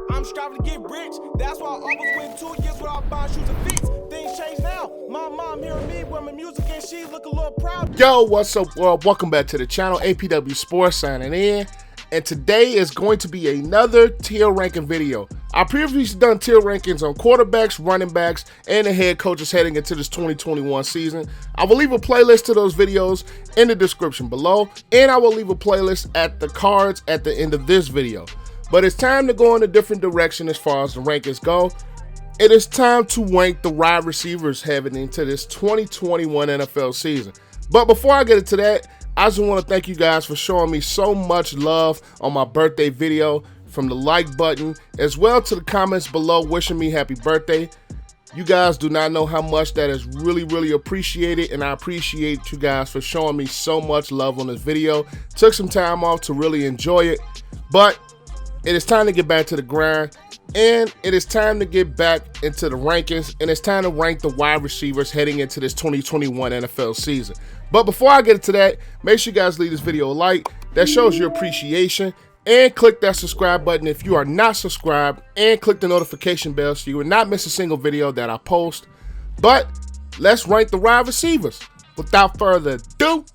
I'm striving to get rich. That's why I always went 2 years without buying shoes and fits. Things change now. My mom hearing me with my music and she look a little proud. Yo, what's up, world? Welcome back to the channel. APW Sports signing in. And today is going to be another tier ranking video. I previously done tier rankings on quarterbacks, running backs, and the head coaches heading into this 2021 season. I will leave a playlist to those videos in the description below, and I will leave a playlist at the cards at the end of this video. But it's time to go in a different direction as far as the rankings go. It is time to rank the wide receivers heading into this 2021 NFL season. But before I get into that, I just want to thank you guys for showing me so much love on my birthday video, from the like button as well to the comments below wishing me happy birthday. You guys do not know how much that is really appreciated, and I appreciate you guys for showing me so much love on this video. Took some time off to really enjoy it, but it is time to get back to the grind, and it is time to get back into the rankings, and it's time to rank the wide receivers heading into this 2021 NFL season. But before I get into that, make sure you guys leave this video a like. That shows your appreciation. And click that subscribe button if you are not subscribed. And click the notification bell so you will not miss a single video that I post. But let's rank the wide receivers. Without further ado,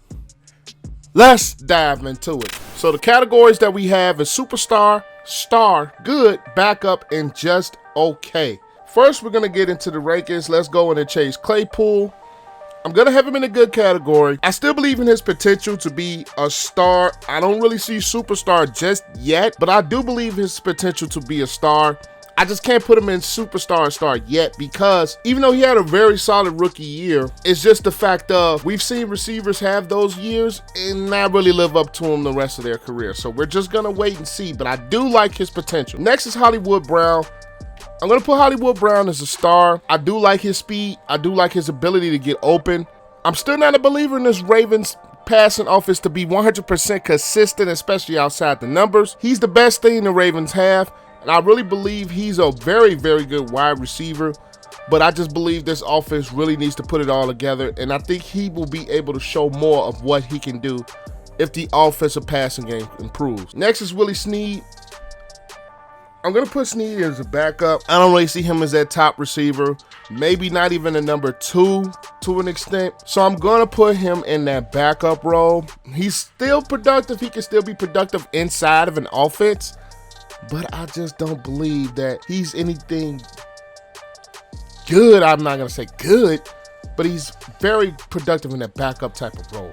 let's dive into it. So the categories that we have is superstar, star, good, backup, and just okay. First, we're going to get into the rankings. Let's go into Chase Claypool. I'm going to have him in a good category. I still believe in his potential to be a star. I don't really see superstar just yet, but I do believe his potential to be a star. I just can't put him in superstar star yet because even though he had a very solid rookie year, it's just the fact of we've seen receivers have those years and not really live up to him the rest of their career. So we're just going to wait and see, but I do like his potential. Next is Hollywood Brown. I'm going to put Hollywood Brown as a star. I do like his speed. I do like his ability to get open. I'm still not a believer in this Ravens passing offense to be 100% consistent, especially outside the numbers. He's the best thing the Ravens have, and I really believe he's a very good wide receiver. But I just believe this offense really needs to put it all together, and I think he will be able to show more of what he can do if the offensive passing game improves. Next is Willie Snead. I'm going to put Snead as a backup. I don't really see him as that top receiver, maybe not even a number 2 to an extent. So I'm going to put him in that backup role. He's still productive. He can still be productive inside of an offense, but I just don't believe that he's anything good. I'm not going to say good, but he's very productive in that backup type of role.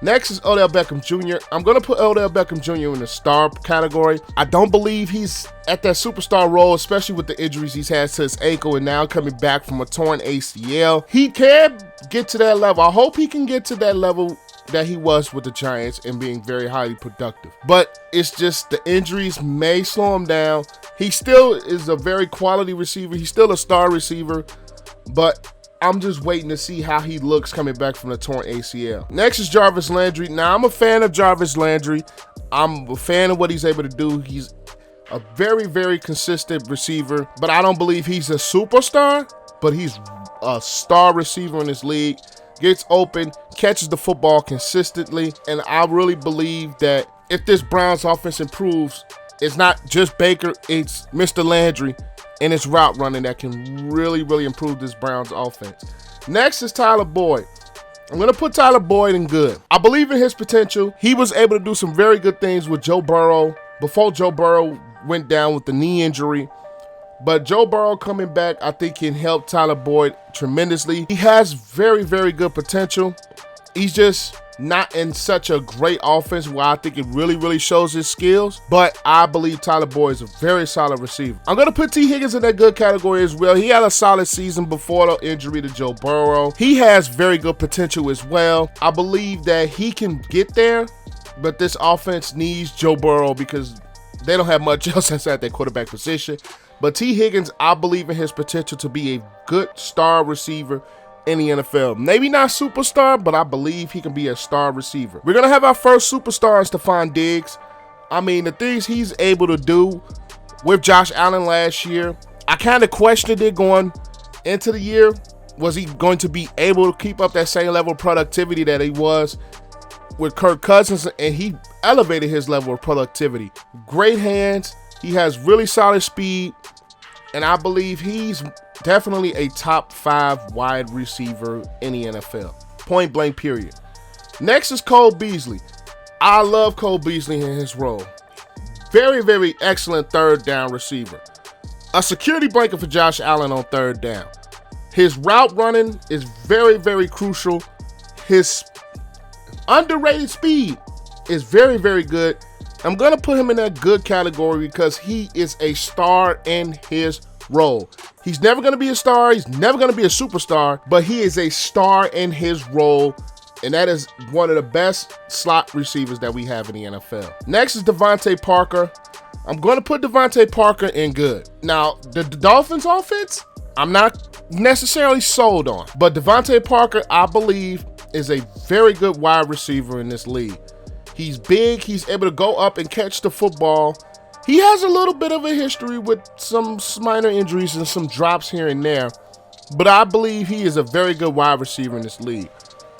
Next is Odell Beckham Jr. I'm going to put Odell Beckham Jr. in the star category. I don't believe he's at that superstar role, especially with the injuries he's had to his ankle and now coming back from a torn ACL. He can get to that level. I hope he can get to that level that he was with the Giants and being very highly productive. But it's just the injuries may slow him down. He still is a very quality receiver. He's still a star receiver, but I'm just waiting to see how he looks coming back from the torn ACL. Next is Jarvis Landry. Now, I'm a fan of Jarvis Landry. I'm a fan of what he's able to do. He's a very consistent receiver, but I don't believe he's a superstar, but he's a star receiver in this league. Gets open, catches the football consistently, and I really believe that if this Browns offense improves, it's not just Baker, it's Mr. Landry and his route running that can really improve this Browns offense. Next is Tyler Boyd. I'm going to put Tyler Boyd in good. I believe in his potential. He was able to do some very good things with Joe Burrow before Joe Burrow went down with the knee injury. But Joe Burrow coming back, I think, can help Tyler Boyd tremendously. He has very good potential. He's just not in such a great offense where I think it really shows his skills, but I believe Tyler Boyd is a very solid receiver. I'm going to put T. Higgins in that good category as well. He had a solid season before the injury to Joe Burrow. He has very good potential as well. I believe that he can get there, but this offense needs Joe Burrow because they don't have much else inside their quarterback position. But T. Higgins, I believe in his potential to be a good star receiver in the NFL. Maybe not superstar, but I believe he can be a star receiver. We're going to have our first superstar in Stefon Diggs. I mean, the things he's able to do with Josh Allen last year, I kind of questioned it going into the year. Was he going to be able to keep up that same level of productivity that he was with Kirk Cousins? And he elevated his level of productivity. Great hands, He has really solid speed, and I believe he's definitely a top 5 wide receiver in the NFL. Point blank, period. Next is Cole Beasley. I love Cole Beasley in his role. Very, very excellent third down receiver. A security blanket for Josh Allen on third down. His route running is very, very crucial. His underrated speed is very, very good. I'm going to put him in that good category because he is a star in his role. He's never going to be a star. He's never going to be a superstar, but he is a star in his role. And that is one of the best slot receivers that we have in the NFL. Next is Davonte Parker. I'm going to put Davonte Parker in good. Now, the Dolphins offense, I'm not necessarily sold on. But Davonte Parker, I believe, is a very good wide receiver in this league. He's big. He's able to go up and catch the football. He has a little bit of a history with some minor injuries and some drops here and there. But I believe he is a very good wide receiver in this league.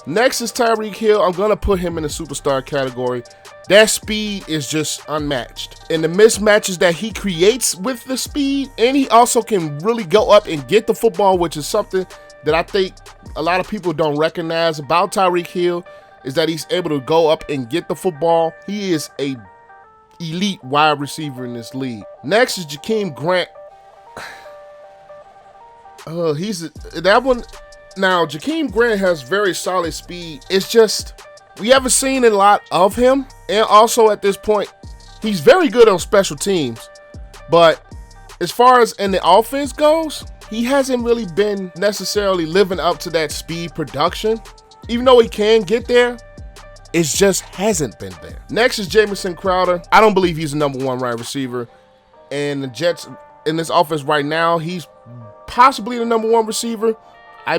Next is Tyreek Hill. I'm going to put him in the superstar category. That speed is just unmatched. And the mismatches that he creates with the speed, and he also can really go up and get the football, which is something that I think a lot of people don't recognize about Tyreek Hill, is that he's able to go up and get the football. He is a elite wide receiver in this league. Next is Jakeem Grant. That one. Now, Jakeem Grant has very solid speed. It's just, we haven't seen a lot of him. And also at this point, he's very good on special teams. But as far as in the offense goes, he hasn't really been necessarily living up to that speed production. Even though he can get there, it just hasn't been there. Next is Jamison Crowder. I don't believe he's the number 1 wide receiver. And the Jets, in this offense right now, he's possibly the number 1 receiver.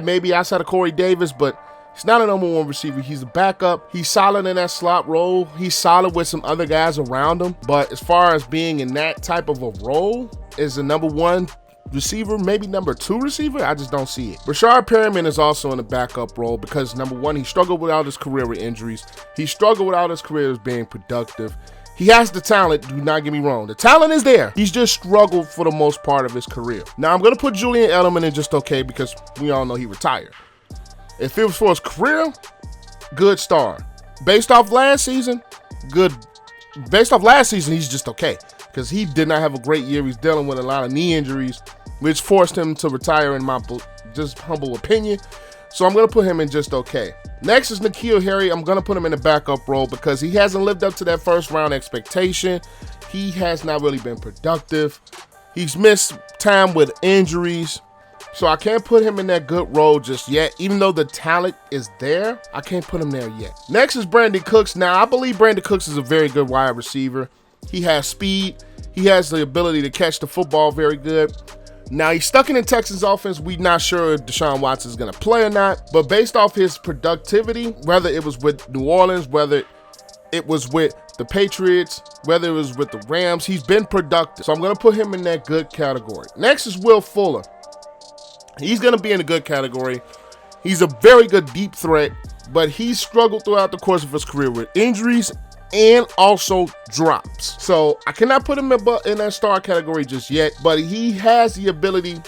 Maybe outside of Corey Davis, but he's not a number 1 receiver. He's a backup. He's solid in that slot role. He's solid with some other guys around him. But as far as being in that type of a role as a number 1 receiver, maybe number 2 receiver, I just don't see it. Rashard Perriman is also in the backup role because, number 1, he struggled without his career with injuries. He struggled without his career as being productive. He has the talent, do not get me wrong. The talent is there. He's just struggled for the most part of his career. Now, I'm going to put Julian Edelman in just okay because we all know he retired. If it was for his career, good star. Based off last season, good. Based off last season, he's just okay because he did not have a great year. He's dealing with a lot of knee injuries, which forced him to retire in my just humble opinion. So I'm going to put him in just okay. Next is N'Keal Harry. I'm going to put him in the backup role because he hasn't lived up to that first round expectation. He has not really been productive. He's missed time with injuries. So I can't put him in that good role just yet. Even though the talent is there, I can't put him there yet. Next is Brandon Cooks. Now, I believe Brandon Cooks is a very good wide receiver. He has speed. He has the ability to catch the football very good. Now, he's stuck in the Texans offense. We're not sure if Deshaun Watson is going to play or not. But based off his productivity, whether it was with New Orleans, whether it was with the Patriots, whether it was with the Rams, he's been productive. So I'm going to put him in that good category. Next is Will Fuller. He's going to be in the good category. He's a very good deep threat, but he's struggled throughout the course of his career with injuries and also drops. So I cannot put him in that star category just yet, but he has the ability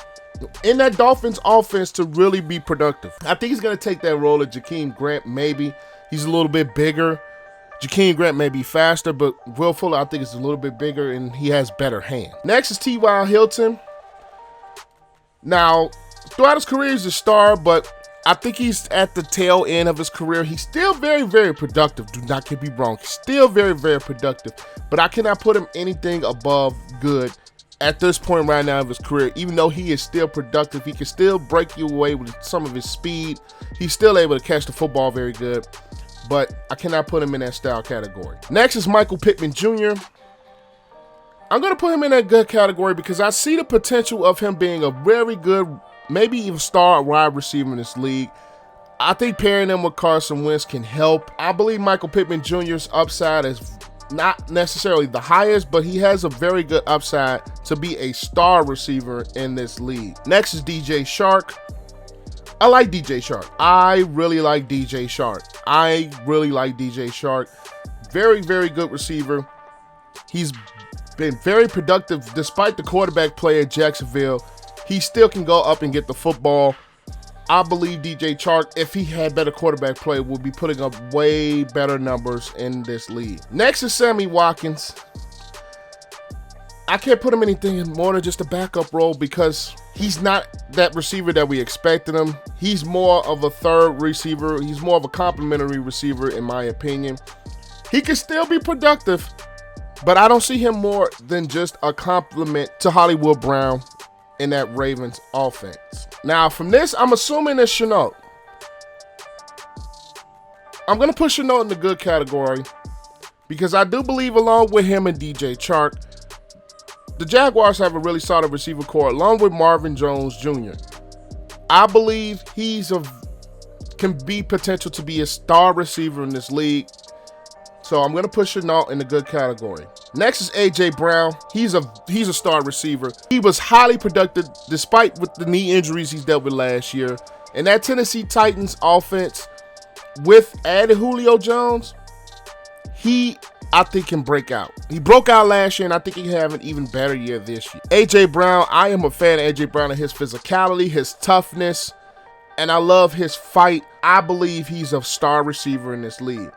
in that Dolphins offense to really be productive. I think he's going to take that role of Jakeem Grant, maybe. He's a little bit bigger. Jakeem Grant may be faster, but Will Fuller, I think, is a little bit bigger, and he has better hand. Next is T.Y. Hilton. Now, throughout his career, he's a star, but I think he's at the tail end of his career. He's still very, very productive. Do not get me wrong. He's still very, very productive. But I cannot put him anything above good at this point right now of his career. Even though he is still productive, he can still break you away with some of his speed. He's still able to catch the football very good. But I cannot put him in that style category. Next is Michael Pittman Jr. I'm going to put him in that good category because I see the potential of him being a very good, maybe even star wide receiver in this league. I think pairing him with Carson Wentz can help. I believe Michael Pittman Jr.'s upside is not necessarily the highest, but he has a very good upside to be a star receiver in this league. Next is DJ Chark. I like DJ Chark. I really like DJ Chark. Very, very good receiver. He's been very productive despite the quarterback play at Jacksonville. He still can go up and get the football. I believe DJ Chark, if he had better quarterback play, would be putting up way better numbers in this league. Next is Sammy Watkins. I can't put him anything more than just a backup role because he's not that receiver that we expected him. He's more of a third receiver. He's more of a complimentary receiver, in my opinion. He can still be productive, but I don't see him more than just a compliment to Hollywood Brown in that Ravens offense. Now, from this, I'm assuming it's Shenault. I'm going to put Shenault in the good category because I do believe, along with him and DJ Chark, the Jaguars have a really solid receiver core, along with Marvin Jones Jr. I believe can be potential to be a star receiver in this league. So I'm going to put Shenault in the good category. Next is A.J. Brown. He's a star receiver. He was highly productive despite with the knee injuries he's dealt with last year. And that Tennessee Titans offense with added Julio Jones, I think can break out. He broke out last year, and I think he can have an even better year this year. A.J. Brown, I am a fan of A.J. Brown and his physicality, his toughness, and I love his fight. I believe he's a star receiver in this league.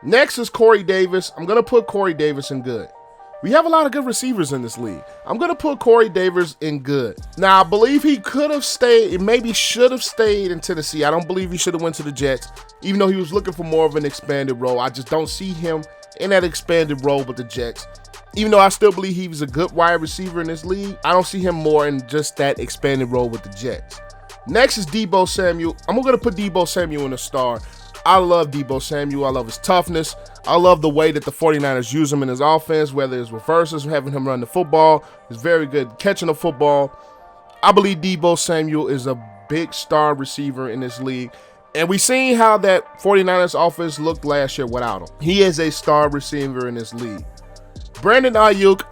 Next is Corey Davis. I'm going to put Corey Davis in good. We have a lot of good receivers in this league. I'm going to put Corey Davis in good. Now, I believe he could have stayed, maybe should have stayed in Tennessee. I don't believe he should have went to the Jets, even though he was looking for more of an expanded role. I just don't see him in that expanded role with the Jets. Even though I still believe he was a good wide receiver in this league, I don't see him more in just that expanded role with the Jets. Next is Deebo Samuel. I'm going to put Deebo Samuel in a star. I love Deebo Samuel. I love his toughness. I love the way that the 49ers use him in his offense, whether it's reverses or having him run the football. He's very good catching the football. I believe Deebo Samuel is a big star receiver in this league. And we've seen how that 49ers offense looked last year without him. He is a star receiver in this league. Brandon Ayuk,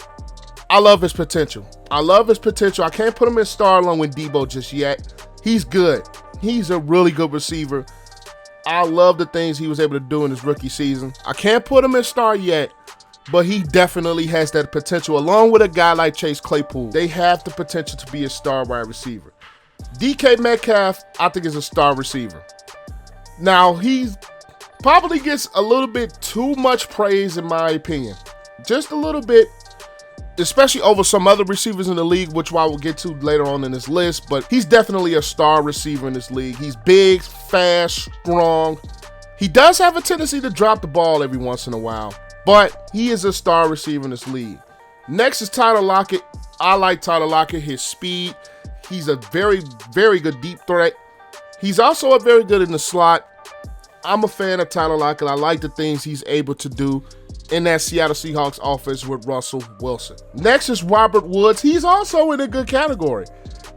I love his potential. I can't put him in star along with Deebo just yet. He's good. He's a really good receiver. I love the things he was able to do in his rookie season. I can't put him in star yet, but he definitely has that potential. Along with a guy like Chase Claypool, they have the potential to be a star wide receiver. DK Metcalf, I think, is a star receiver. Now, he probably gets a little bit too much praise, in my opinion. Just a little bit, especially over some other receivers in the league, which I will get to later on in this list, but he's definitely a star receiver in this league. He's big, fast, strong. He does have a tendency to drop the ball every once in a while, but he is a star receiver in this league. Next is Tyler Lockett. I like Tyler Lockett, his speed. He's a very, very good deep threat. He's also very good in the slot. I'm a fan of Tyler Lockett. I like the things he's able to do in that Seattle Seahawks offense with Russell Wilson. Next is Robert Woods. He's also in a good category.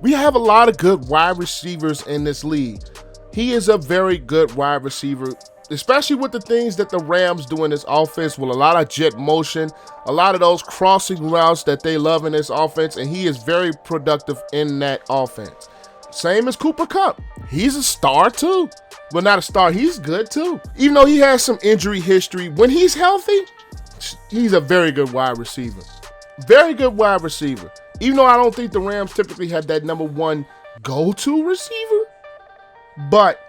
We have a lot of good wide receivers in this league. He is a very good wide receiver, especially with the things that the Rams do in this offense with a lot of jet motion, a lot of those crossing routes that they love in this offense, and he is very productive in that offense. Same as Cooper Kupp. He's a star too. Well, not a star. He's good too. Even though he has some injury history, when he's healthy, he's a very good wide receiver. Very good wide receiver. Even though I don't think the Rams typically had that number one go-to receiver, but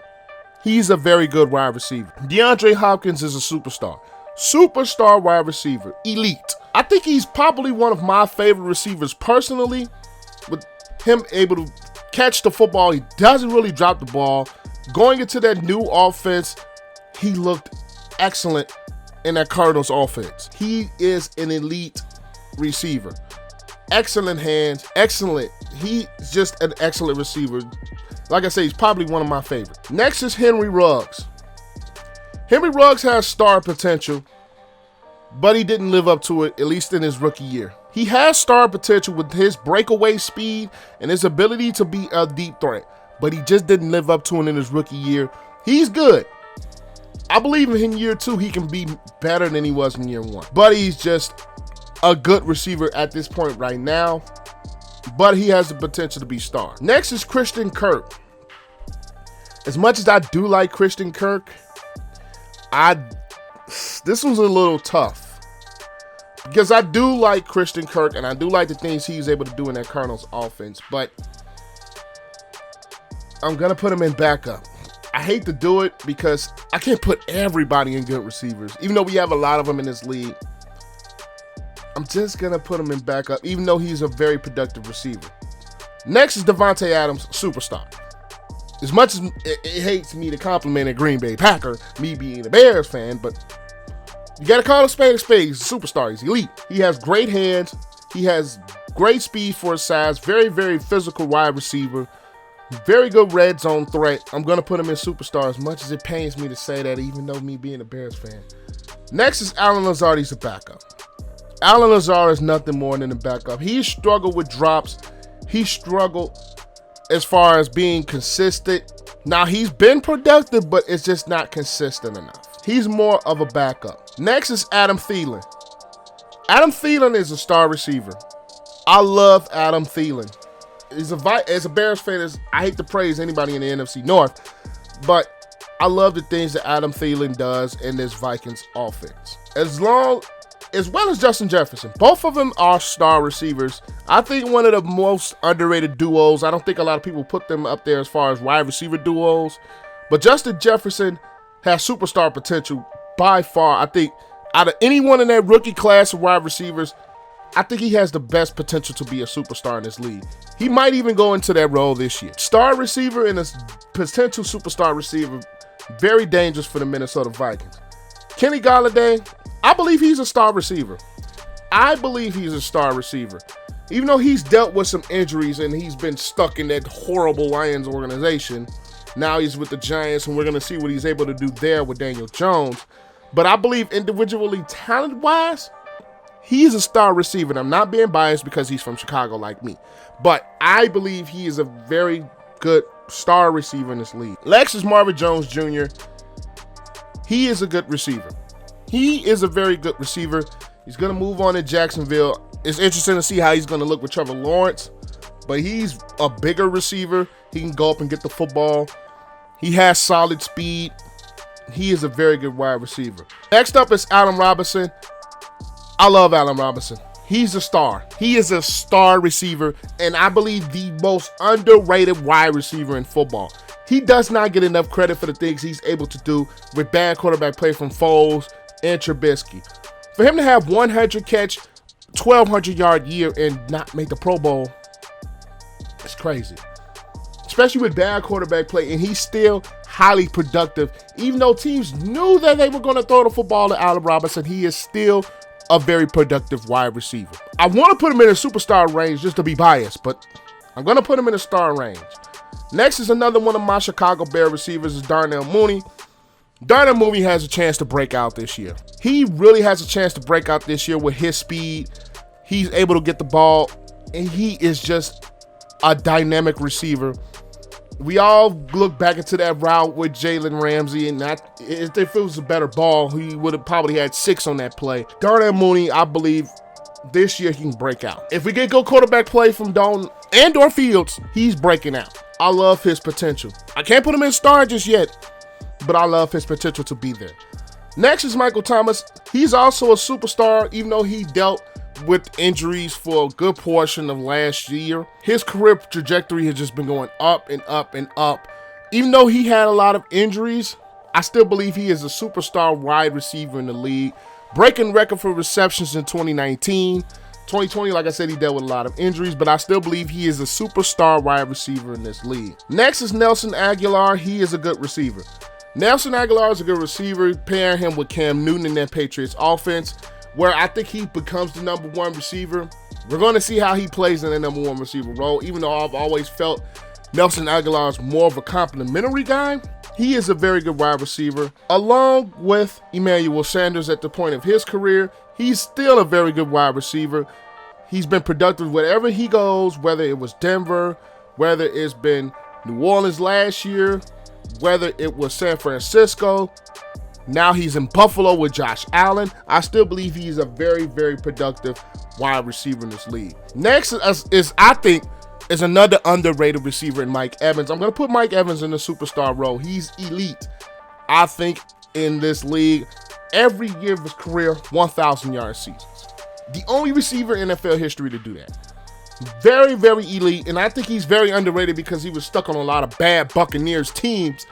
he's a very good wide receiver. DeAndre Hopkins is a superstar. Superstar wide receiver. Elite. I think he's probably one of my favorite receivers personally, with him able to catch the football. He doesn't really drop the ball. Going into that new offense, he looked excellent in that Cardinals offense. He is an elite receiver. Excellent hands, excellent. He's just an excellent receiver. Like I say, he's probably one of my favorites. Next is Henry Ruggs. Henry Ruggs has star potential, but he didn't live up to it, at least in his rookie year. He has star potential with his breakaway speed and his ability to be a deep threat, but he just didn't live up to it in his rookie year. He's good. I believe in year two, he can be better than he was in year one. But he's just a good receiver at this point right now. But he has the potential to be star. Next is Christian Kirk. As much as I do like Christian Kirk, this was a little tough. because I do like Christian Kirk and I do like the things he's able to do in that Cardinals offense, but I'm going to put him in backup. I hate to do it because I can't put everybody in good receivers, even though we have a lot of them in this league. I'm just going to put him in backup, even though he's a very productive receiver. Next is Davonte Adams, superstar. As much as it hates me to compliment a Green Bay Packer, me being a Bears fan, but you got to call a spade a spade. He's a superstar. He's elite. He has great hands. He has great speed for his size. Very, very physical wide receiver. Very good red zone threat. I'm going to put him in superstar, as much as it pains me to say that, even though me being a Bears fan. Next is Allen Lazard. He's a backup. Allen Lazard is nothing more than a backup. He struggled with drops. He struggled as far as being consistent. Now, he's been productive, but it's just not consistent enough. He's more of a backup. Next is Adam Thielen. Adam Thielen is a star receiver. I love Adam Thielen. As a Bears fan, I hate to praise anybody in the NFC North, but I love the things that Adam Thielen does in this Vikings offense. As well as Justin Jefferson. Both of them are star receivers. I think one of the most underrated duos. I don't think a lot of people put them up there as far as wide receiver duos, but Justin Jefferson has superstar potential by far. I think out of anyone in that rookie class of wide receivers, I think he has the best potential to be a superstar in this league. He might even go into that role this year. Star receiver and a potential superstar receiver, very dangerous for the Minnesota Vikings. Kenny Golladay, I believe he's a star receiver. Even though he's dealt with some injuries and he's been stuck in that horrible Lions organization, now he's with the Giants, and we're going to see what he's able to do there with Daniel Jones. But I believe individually, talent-wise, he's a star receiver. And I'm not being biased because he's from Chicago like me, but I believe he is a very good star receiver in this league. Next is Marvin Jones Jr. He is a good receiver. He is a very good receiver. He's going to move on to Jacksonville. It's interesting to see how he's going to look with Trevor Lawrence, but he's a bigger receiver. He can go up and get the football. He has solid speed. He is a very good wide receiver. Next up is Allen Robinson. I love Allen Robinson. He's a star. He is a star receiver, and I believe the most underrated wide receiver in football. He does not get enough credit for the things he's able to do with bad quarterback play from Foles and Trubisky. For him to have 100 catch, 1,200-yard year and not make the Pro Bowl, it's crazy. Especially with bad quarterback play, and he's still highly productive. Even though teams knew that they were going to throw the football to Allen Robinson, he is still a very productive wide receiver. I want to put him in a superstar range just to be biased, but I'm going to put him in a star range. Next is another one of my Chicago Bear receivers, is Darnell Mooney. Darnell Mooney has a chance to break out this year. He really has a chance to break out this year with his speed. He's able to get the ball, and he is just a dynamic receiver. We all look back into that route with Jalen Ramsey, and if it was a better ball, he would have probably had 6 on that play. Darnell Mooney, I believe this year he can break out. If we get good quarterback play from Dalton and/or Fields, he's breaking out. I love his potential. I can't put him in star just yet, but I love his potential to be there. Next is Michael Thomas. He's also a superstar, even though he dealt with injuries for a good portion of last year. His career trajectory has just been going up and up and up. Even though he had a lot of injuries, I still believe he is a superstar wide receiver in the league, breaking record for receptions in 2019. 2020, like I said, he dealt with a lot of injuries, but I still believe he is a superstar wide receiver in this league. Next is Nelson Aguilar. He is a good receiver. Nelson Aguilar is a good receiver, pairing him with Cam Newton in that Patriots offense, where I think he becomes the number 1 receiver. We're going to see how he plays in the number 1 receiver role. Even though I've always felt Nelson Aguilar is more of a complimentary guy, he is a very good wide receiver. Along with Emmanuel Sanders at the point of his career, he's still a very good wide receiver. He's been productive wherever he goes, whether it was Denver, whether it's been New Orleans last year, whether it was San Francisco. Now he's in Buffalo with Josh Allen. I still believe he's a very, very productive wide receiver in this league. Next is I think, is another underrated receiver in Mike Evans. I'm going to put Mike Evans in the superstar role. He's elite. I think in this league, every year of his career, 1,000-yard seasons. The only receiver in NFL history to do that. Very, very elite, and I think he's very underrated because he was stuck on a lot of bad Buccaneers teams.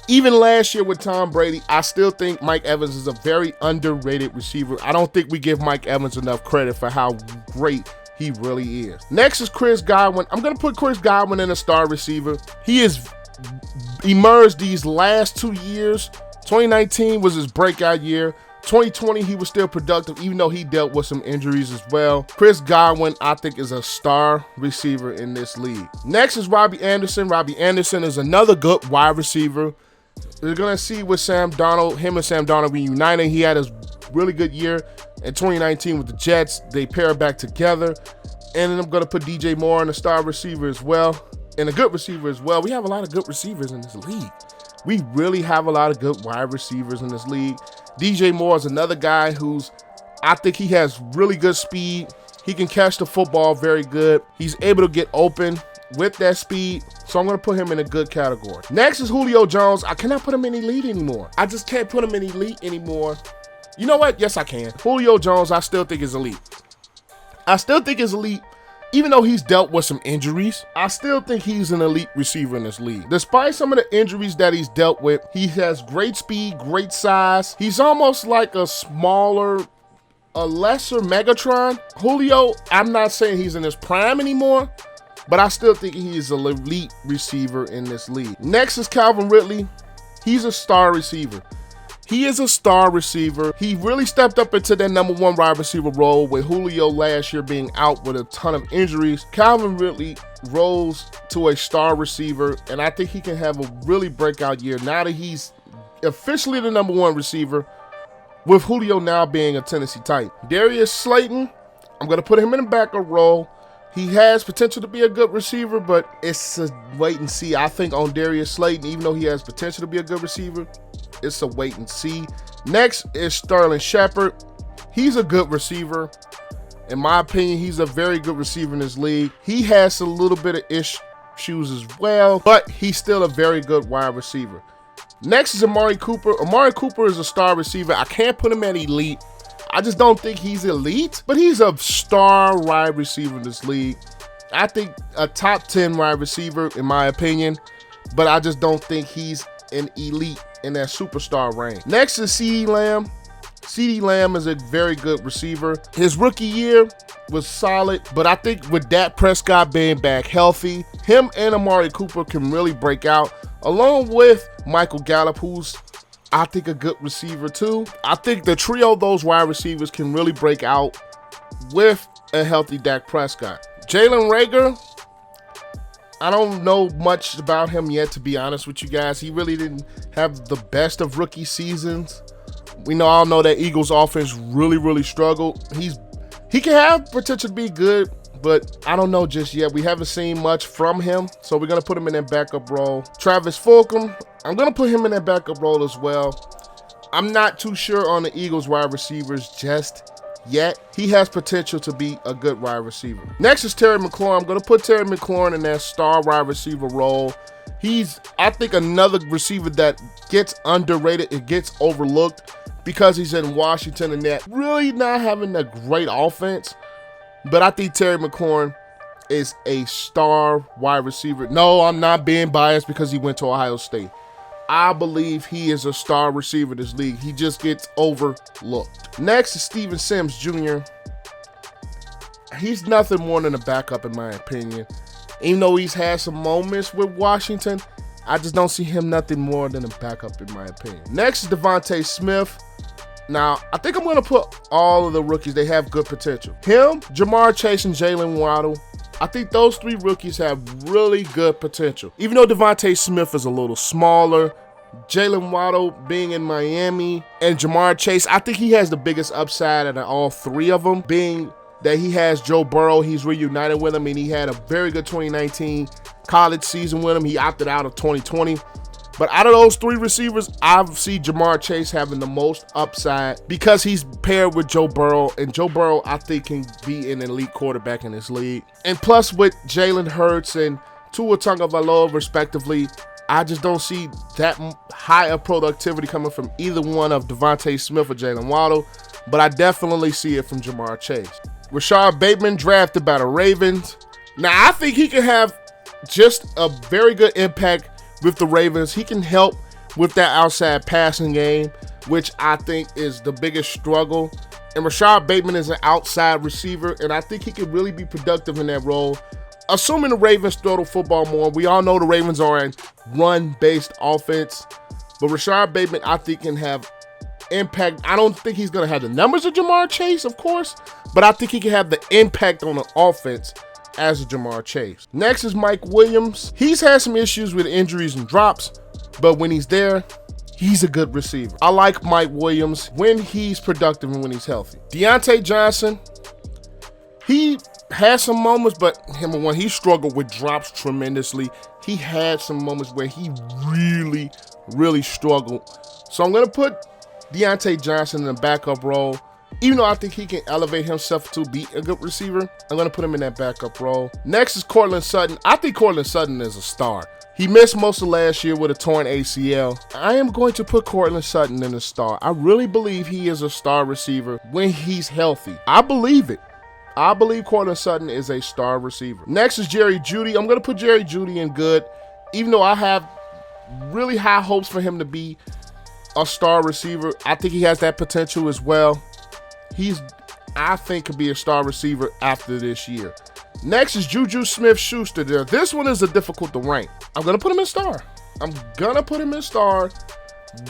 Even last year with Tom Brady, I still think Mike Evans is a very underrated receiver. I don't think we give Mike Evans enough credit for how great he really is. Next is Chris Godwin. I'm going to put Chris Godwin in a star receiver. He has emerged these last 2 years. 2019 was his breakout year. 2020, he was still productive, even though he dealt with some injuries as well. Chris Godwin, I think, is a star receiver in this league. Next is Robbie Anderson. Robbie Anderson is another good wide receiver. We're going to see with Sam Darnold, him and Sam Darnold reuniting. He had a really good year in 2019 with the Jets. They pair back together. And then I'm going to put DJ Moore in a star receiver as well, and a good receiver as well. We have a lot of good receivers in this league. We really have a lot of good wide receivers in this league. DJ Moore is another guy I think he has really good speed. He can catch the football very good. He's able to get open with that speed. So I'm going to put him in a good category. Next is Julio Jones. I cannot put him in elite anymore. I just can't put him in elite anymore. You know what? Yes, I can. Julio Jones, I still think is elite. I still think is elite. Even though he's dealt with some injuries, I still think he's an elite receiver in this league. Despite some of the injuries that he's dealt with, he has great speed, great size. He's almost like a lesser Megatron. Julio, I'm not saying he's in his prime anymore, but I still think he is an elite receiver in this league. Next is Calvin Ridley. He's a star receiver. He is a star receiver. He really stepped up into that number one wide receiver role with Julio last year being out with a ton of injuries. Calvin Ridley rose to a star receiver, and I think he can have a really breakout year now that he's officially the number one receiver, with Julio now being a Tennessee Titan. Darius Slayton, I'm going to put him in a backup role. He has potential to be a good receiver, but it's a wait and see. I think on Darius Slayton, even though he has potential to be a good receiver, it's a wait and see. Next is Sterling Shepard. He's a good receiver. In my opinion, he's a very good receiver in this league. He has a little bit of issues as well, but he's still a very good wide receiver. Next is Amari Cooper. Amari Cooper is a star receiver. I can't put him at elite. I just don't think he's elite, but he's a star wide receiver in this league. I think a top 10 wide receiver, in my opinion, but I just don't think he's an elite in that superstar range. Next is CeeDee Lamb. CeeDee Lamb is a very good receiver. His rookie year was solid, but I think with Dak Prescott being back healthy, him and Amari Cooper can really break out, along with Michael Gallup, who's I think a good receiver too. I think the trio of those wide receivers can really break out with a healthy Dak Prescott. Jalen Reagor, I don't know much about him yet, to be honest with you guys. He really didn't have the best of rookie seasons. We all know that Eagles offense really struggled. He can have potential to be good, but I don't know just yet. We haven't seen much from him, so we're going to put him in that backup role. Travis Fulgham, I'm going to put him in that backup role as well. I'm not too sure on the Eagles wide receivers just yet. He has potential to be a good wide receiver. Next is Terry McLaurin. I'm going to put Terry McLaurin in that star wide receiver role. He's, I think, another receiver that gets underrated. It gets overlooked because he's in Washington and that really not having a great offense. But I think Terry McLaurin is a star wide receiver. No, I'm not being biased because he went to Ohio State. I believe he is a star receiver in this league. He just gets overlooked. Next is Steven Sims Jr. He's nothing more than a backup in my opinion. Even though he's had some moments with Washington, I just don't see him nothing more than a backup in my opinion. Next is Davonte Smith. Now, I think I'm going to put all of the rookies. They have good potential. Him, Jamar Chase, and Jalen Waddle. I think those three rookies have really good potential. Even though Davonte Smith is a little smaller, Jalen Waddle being in Miami, and Jamar Chase, I think he has the biggest upside out of all three of them, being that he has Joe Burrow. He's reunited with him, and he had a very good 2019 college season with him. He opted out of 2020. But out of those three receivers, I see Jamar Chase having the most upside because he's paired with Joe Burrow. And Joe Burrow, I think, can be an elite quarterback in this league. And plus with Jalen Hurts and Tua Tagovailoa, respectively, I just don't see that high of productivity coming from either one of Davonte Smith or Jalen Waddle. but I definitely see it from Ja'Marr Chase. Rashard Bateman, drafted by the Ravens. Now, I think he can have just a very good impact with the Ravens. He can help with that outside passing game, which I think is the biggest struggle. And Rashard Bateman is an outside receiver, and I think he can really be productive in that role, assuming the Ravens throw the football more. We all know the Ravens are a run-based offense, but Rashard Bateman, I think, can have impact. I don't think he's going to have the numbers of Ja'Marr Chase, of course, but I think he can have the impact on the offense as a Ja'Marr Chase. Next is Mike Williams. He's had some issues with injuries and drops, but when he's there, he's a good receiver. I like Mike Williams when he's productive and when he's healthy. Deontay Johnson, he had some moments, but when he struggled with drops tremendously. He had some moments where he really struggled. So I'm going to put Deontay Johnson in the backup role. Even though I think he can elevate himself to be a good receiver, I'm going to put him in that backup role. Next is Courtland Sutton. I think Courtland Sutton is a star. He missed most of last year with a torn ACL. I am going to put Courtland Sutton in the star. I really believe he is a star receiver when he's healthy. I believe it. I believe Courtland Sutton is a star receiver. Next is Jerry Jeudy. I'm going to put Jerry Jeudy in good, even though I have really high hopes for him to be a star receiver. I think he has that potential as well. I think, could be a star receiver after this year. Next is Juju Smith-Schuster. This one is difficult to rank. I'm going to put him in star.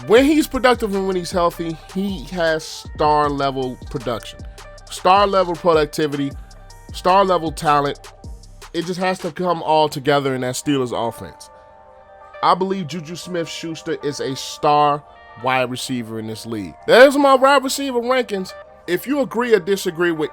When he's productive and when he's healthy, he has star level production, star level productivity, star level talent. It just has to come all together in that Steelers offense. I believe Juju Smith-Schuster is a star wide receiver in this league. There's my wide receiver rankings. If you agree or disagree with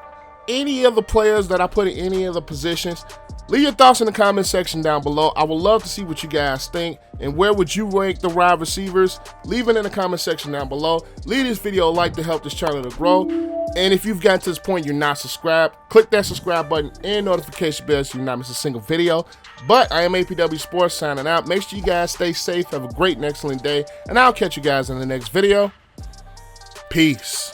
any of the players that I put in any of the positions, leave your thoughts in the comment section down below. I would love to see what you guys think, and where would you rank the wide receivers? Leave it in the comment section down below. Leave this video a like to help this channel to grow. And if you've gotten to this point, you're not subscribed, click that subscribe button and notification bell so you not miss a single video. But I am APW Sports signing out. Make sure you guys stay safe, have a great and excellent day, and I'll catch you guys in the next video. Peace.